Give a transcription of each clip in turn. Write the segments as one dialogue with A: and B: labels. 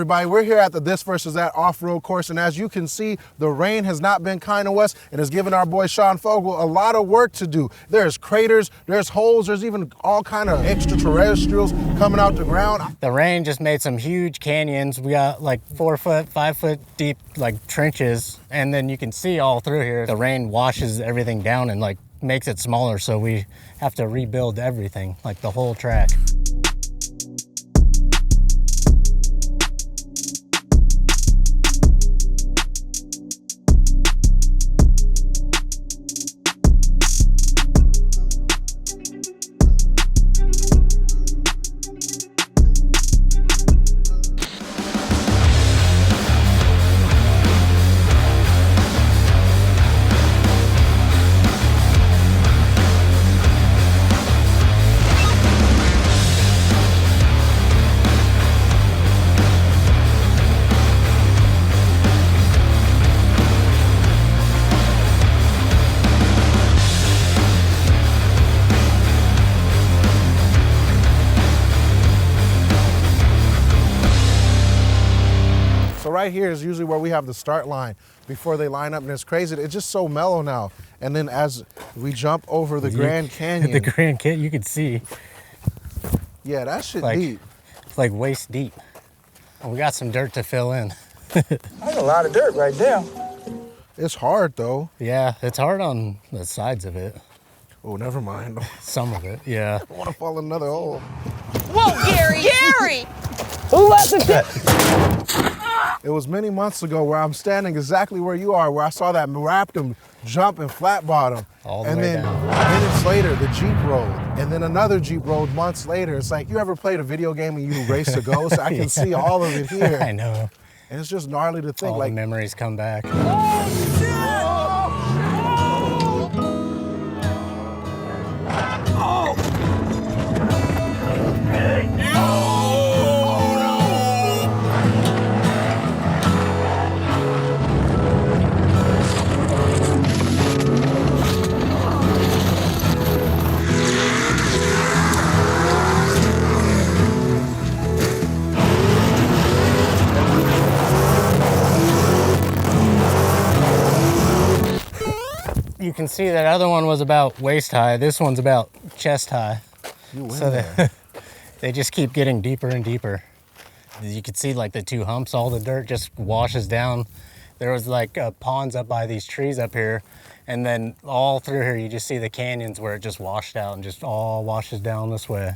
A: everybody? We're here at the This Versus That off-road course, and as you can see, the rain has not been kind to us and has given our boy Sean Fogel a lot of work to do. There's craters, there's holes, there's even all kind of extraterrestrials coming out the ground.
B: The rain just made some huge canyons. We got like 4 foot, 5 foot deep like trenches, and then you can see all through here. The rain washes everything down and like makes it smaller, so we have to rebuild everything, like the whole track.
A: So right here is usually where we have the start line before they line up, and it's crazy. It's just so mellow now. And then as we jump over the Grand Canyon.
B: The Grand Canyon, you can see.
A: Yeah, that shit
B: like,
A: deep.
B: It's like waist deep. And we got some dirt to fill in.
C: That's a lot of dirt right there.
A: It's hard though.
B: Yeah, it's hard on the sides of it.
A: Oh, never mind.
B: Some of it, yeah.
A: I want to fall in another hole.
D: Whoa, Gary! Gary!
C: Who left it?
A: It was many months ago where I'm standing exactly where you are, where I saw that Raptor jump and flat bottom.
B: All the
A: and
B: way
A: then
B: down.
A: minutes later, the Jeep rolled. And then another Jeep rolled months later. It's like, you ever played a video game and you race a ghost? I can see all of it here.
B: I know.
A: And it's just gnarly to think.
B: All
A: like
B: the memories come back. You can see that other one was about waist high. This one's about chest high. So they just keep getting deeper and deeper. You can see like the two humps, all the dirt just washes down. There was like ponds up by these trees up here. And then all through here, you just see the canyons where it just washed out and just all washes down this way.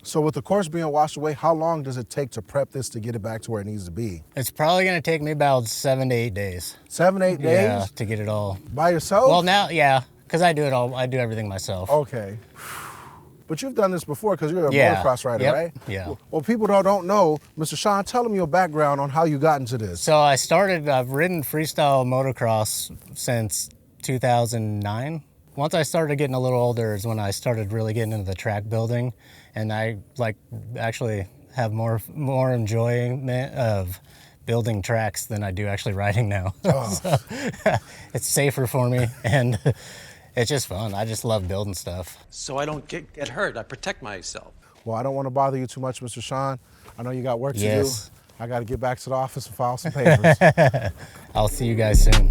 A: So with the course being washed away, how long does it take to prep this to get it back to where it needs to be?
B: It's probably gonna take me about 7 to 8 days.
A: 7, 8 days?
B: Yeah, to get it all.
A: By yourself?
B: Well, now, yeah, because I do it all. I do everything myself.
A: Okay. But you've done this before because you're a
B: Yeah.
A: motocross rider,
B: Yep.
A: right?
B: Yeah.
A: Well, people don't know. Mr. Sean, tell them your background on how you got into this.
B: So I've ridden freestyle motocross since 2009. Once I started getting a little older is when I started really getting into the track building, and I like actually have more enjoyment of building tracks than I do actually riding now.
A: Oh.
B: So, it's safer for me, and it's just fun. I just love building stuff.
E: So I don't get hurt. I protect myself.
A: Well, I don't want to bother you too much, Mr. Sean. I know you got work to do. I got to get back to the office and file some papers.
B: I'll see you guys soon.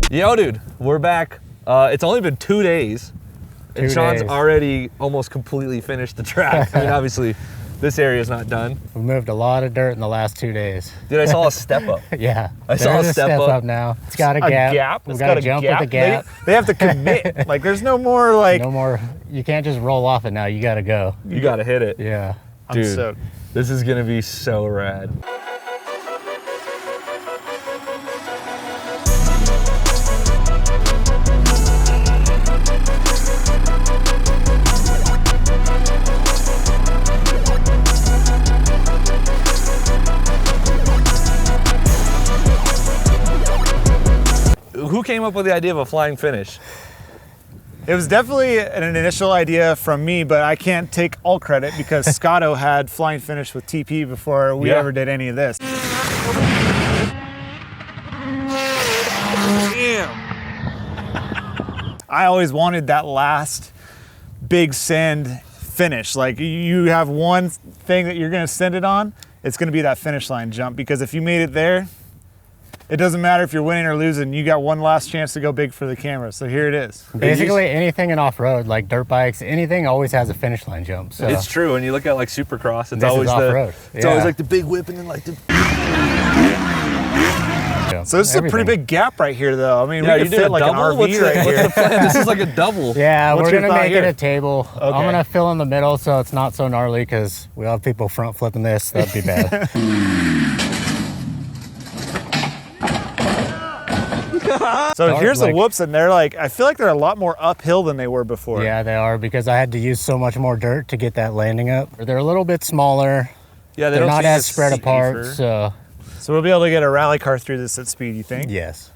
F: Yo, dude, we're back. It's only been 2 days, and Sean's already almost completely finished the track. I mean, obviously, This area is not done.
B: We moved a lot of dirt in the last 2 days.
F: Dude, I saw a step up.
B: Yeah.
F: I saw a
B: There's
F: step up.
B: now. It's got a gap. We
G: It's
B: got
G: got
B: to
G: a
B: jump
G: gap.
B: with the gap.
G: They have to commit. Like, there's no more like.
B: No more. You can't just roll off it now. You got to go.
F: You got to hit it.
B: Yeah.
G: I'm
F: Dude,
G: stoked.
F: this is going to be so rad. Who came up with the idea of a flying finish?
G: It was definitely an initial idea from me, but I can't take all credit because Scotto had flying finish with TP before we ever did any of this. I always wanted that last big send finish. Like, you have one thing that you're gonna send it on, it's gonna be that finish line jump, because if you made it there, it doesn't matter if you're winning or losing, you got one last chance to go big for the camera. So here it is.
B: Basically anything in off-road, like dirt bikes, anything always has a finish line jump. So
F: It's true. When you look at like Supercross, it's
B: This
F: always
B: is off-road.
F: It's
B: Yeah.
F: always like the big whip and then like the.
G: So this is a pretty big gap right here, though. I mean, we could fit like an RV
F: What's
G: right
F: what's
G: here.
F: the plan? This is like a double.
B: Yeah,
G: What's
B: we're
G: your
B: gonna
G: thought
B: make
G: here?
B: it a table.
G: Okay.
B: I'm gonna fill in the middle so it's not so gnarly because we have people front flipping this. That'd be bad.
G: So
B: Dark,
G: here's the
B: like-
G: whoops, and they're like, I feel like they're a lot more uphill than they were before.
B: Yeah, they are, because I had to use so much more dirt to get that landing up. They're a little bit smaller.
F: Yeah,
B: They're
F: don't
B: not
F: seem
B: as
F: to
B: spread
F: see
B: apart.
F: for-
B: So
G: So we'll be able to get a rally car through this at speed, you think?
B: yes.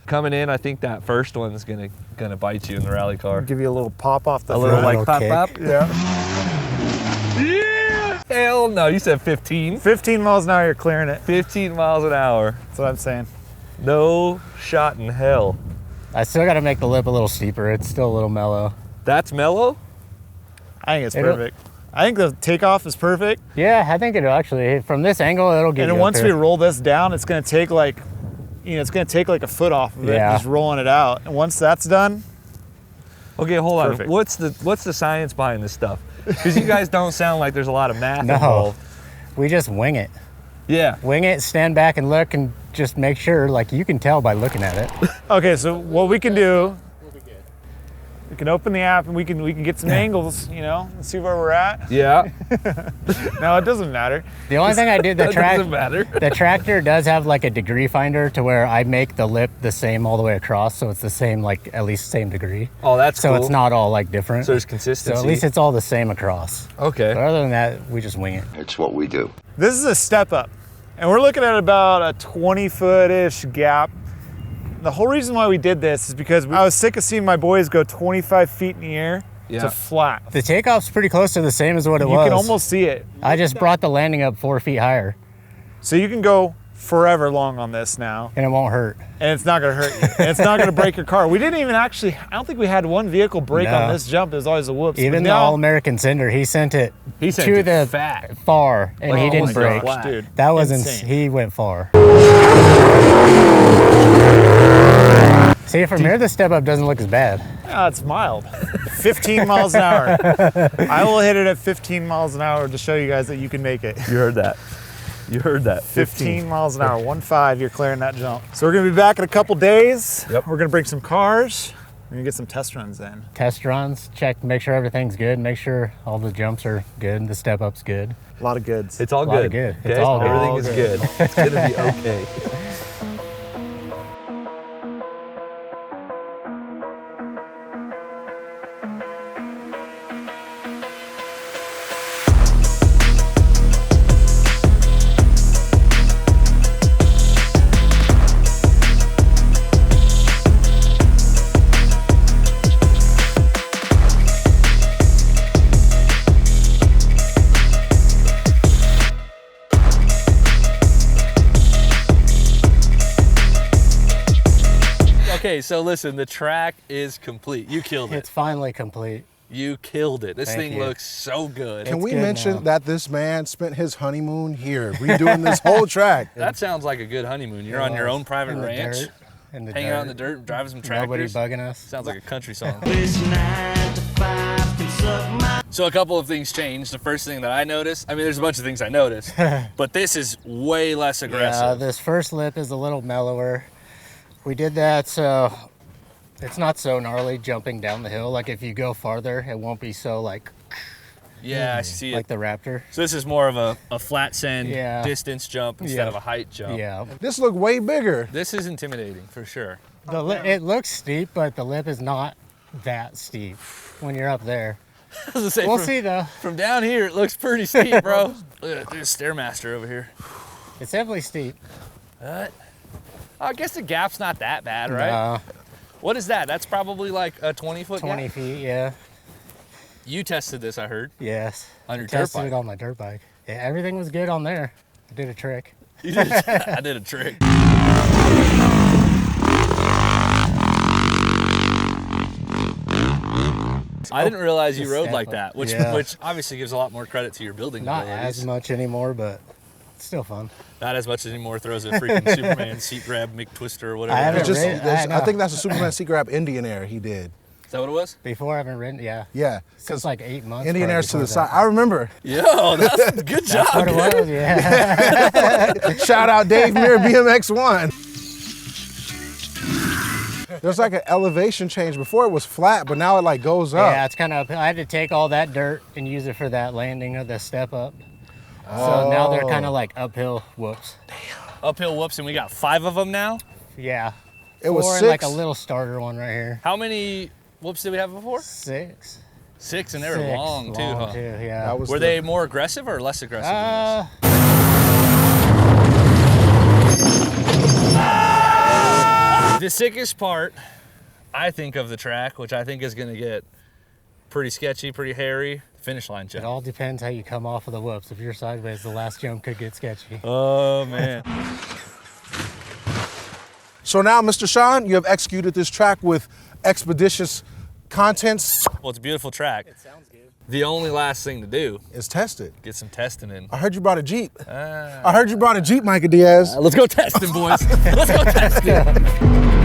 F: Coming in, I think that first one's gonna bite you in the rally car.
G: Give you a little pop off the
F: A little
G: front.
F: like pop
B: kick.
F: pop.
G: Yeah.
F: Hell no, you said 15.
G: 15 miles an hour, you're clearing it.
F: 15 miles an hour.
G: That's what I'm saying.
F: No shot in hell.
B: I still got to make the lip a little steeper. It's still a little mellow.
F: That's mellow?
G: I think it's
B: It'll-
G: perfect. I think the takeoff is perfect.
B: Yeah, I think it'll actually, from this angle, it'll get
G: And
B: you
G: then
B: up
G: once we
B: here.
G: roll this down, it's gonna take like, it's gonna take like a foot off of it,
B: Yeah.
G: just rolling it out. And once that's done,
F: Okay, hold on.
G: Perfect.
F: What's the science behind this stuff? Because you guys don't sound like there's a lot of math
B: No.
F: involved.
B: We just wing it.
F: Yeah.
B: Wing it, stand back and look, and just make sure, like, you can tell by looking at it.
G: okay, so what we can do, we can open the app and we can get some angles, and see where we're at.
F: Yeah.
G: No, it doesn't matter.
B: The only thing I did,
F: That doesn't matter.
B: the tractor does have like a degree finder to where I make the lip the same all the way across, so it's the same, like at least same degree.
F: Oh, that's
B: So
F: cool.
B: it's not all like different.
F: So there's
B: So
F: consistency.
B: at least it's all the same across. But
F: Okay.
B: other than that, we just wing it.
H: It's what we do.
G: This is a step up, and we're looking at about a 20-foot-ish gap. The whole reason why we did this is because I was sick of seeing my boys go 25 feet in the air
F: Yeah.
G: to flat.
B: The takeoff's pretty close to the same as what it
G: You
B: was.
G: can almost see it.
B: I just brought the landing up 4 feet higher,
G: So you can go forever long on this now,
B: and it won't hurt.
G: and it's not gonna hurt you. And it's not gonna break your car. We didn't even I don't think we had one vehicle break
B: No.
G: on this jump. It was always a whoops.
B: Even
G: But
B: the
G: now-
B: All-American Sender, he sent it
F: He sent
B: to
F: it
B: the
F: fat.
B: far, and
F: Like,
B: he
F: oh
B: didn't
F: my
B: break.
F: gosh,
G: dude.
B: That was
G: Insane.
B: he went far. See, from here, the step up doesn't look as bad.
G: Oh, it's mild. 15 miles an hour. I will hit it at 15 miles an hour to show you guys that you can make it.
F: You heard that. You heard that.
G: 15 miles an hour, 1.5, you're clearing that jump. So we're gonna be back in a couple days.
F: Yep.
G: We're gonna bring some cars. We're gonna get some test runs in.
B: Test runs, check, make sure everything's good, make sure all the jumps are good, and the step up's good.
G: A lot of goods.
F: It's all
B: A lot
F: good.
B: of good. It's
F: Okay?
B: all good.
F: Everything
G: All
F: is good. It's gonna be okay. Okay, so listen, the track is complete. You killed it.
B: It's finally complete.
F: You killed it. This
B: Thank
F: thing
B: you.
F: looks so good.
A: Can we
B: good
A: mention
B: now.
A: that this man spent his honeymoon here, redoing this whole track?
F: That sounds like a good honeymoon. You're on your own private
B: In the
F: ranch,
B: dirt, in the
F: hanging
B: dirt.
F: out in the dirt, driving some
B: Nobody
F: tractors.
B: bugging us.
F: Sounds like a country song. So a couple of things changed. The first thing that I noticed, I mean, there's a bunch of things I noticed, but this is way less aggressive.
B: Yeah, this first lip is a little mellower. We did that so it's not so gnarly jumping down the hill. Like if you go farther, it won't be so like
F: Yeah, I see it.
B: like the Raptor.
F: So this is more of a flat send
B: Yeah.
F: distance jump instead of a height jump.
B: Yeah.
A: This looked way bigger.
F: This is intimidating for sure.
B: It looks steep, but the lip is not that steep when you're up there.
F: I was gonna say,
B: We'll
F: from,
B: see though.
F: from down here, it looks pretty steep, bro. Look at this Stairmaster over here.
B: It's definitely steep.
F: I guess the gap's not that bad, right? What is that? That's probably like a 20-foot
B: 20
F: gap?
B: feet, yeah.
F: You tested this, I heard.
B: Yes.
F: On your dirt
B: Tested
F: bike.
B: it on my dirt bike. Yeah, everything was good on there. I did a trick.
F: You did, I did a trick. I didn't realize you
B: Just
F: rode
B: step
F: like
B: up.
F: that, which
B: Yeah.
F: which obviously gives a lot more credit to your building
B: Not
F: abilities.
B: as much anymore, but it's still fun.
F: Not as much anymore. Throws a freaking Superman seat grab, McTwister, or whatever.
B: I haven't
A: It's just,
B: ridden-
A: I
B: know.
A: think that's a Superman Sea Grab Indian Air he did.
F: Is that what it was?
B: Before I haven't ridden, yeah.
A: Yeah,
B: Since like 8 months.
A: Indian
B: probably
A: Airs to the
B: before
A: side. I remember.
F: Yo, that's good job.
B: That's what it was, yeah.
A: Shout out Dave Muir BMX1. There's like an elevation change. Before it was flat, but now it like goes up.
B: Yeah, it's kind of, I had to take all that dirt and use it for that landing of the step up. So now they're kind of like uphill whoops.
F: Uphill whoops, and we got 5 of them now.
B: Yeah.
A: It was
B: 4 and
A: 6.
B: like a little starter one right here.
F: How many whoops did we have before?
B: 6.
F: 6, and they were
B: 6,
F: long too, huh?
B: yeah.
A: That was
F: Were
A: the-
F: they more aggressive or less aggressive than this? The sickest part, I think, of the track, which I think is going to get pretty sketchy, pretty hairy, finish line
B: It
F: jump.
B: all depends how you come off of the whoops. If you're sideways, the last jump could get sketchy.
F: Oh, man.
A: So now, Mr. Sean, you have executed this track with expeditious contents.
F: Well, it's a beautiful track.
B: It sounds good.
F: The only last thing to do,
A: It's tested.
F: get some testing in.
A: I heard you brought a Jeep. I heard you brought a Jeep, Micah Diaz.
F: Let's go testing, boys. Let's go testing.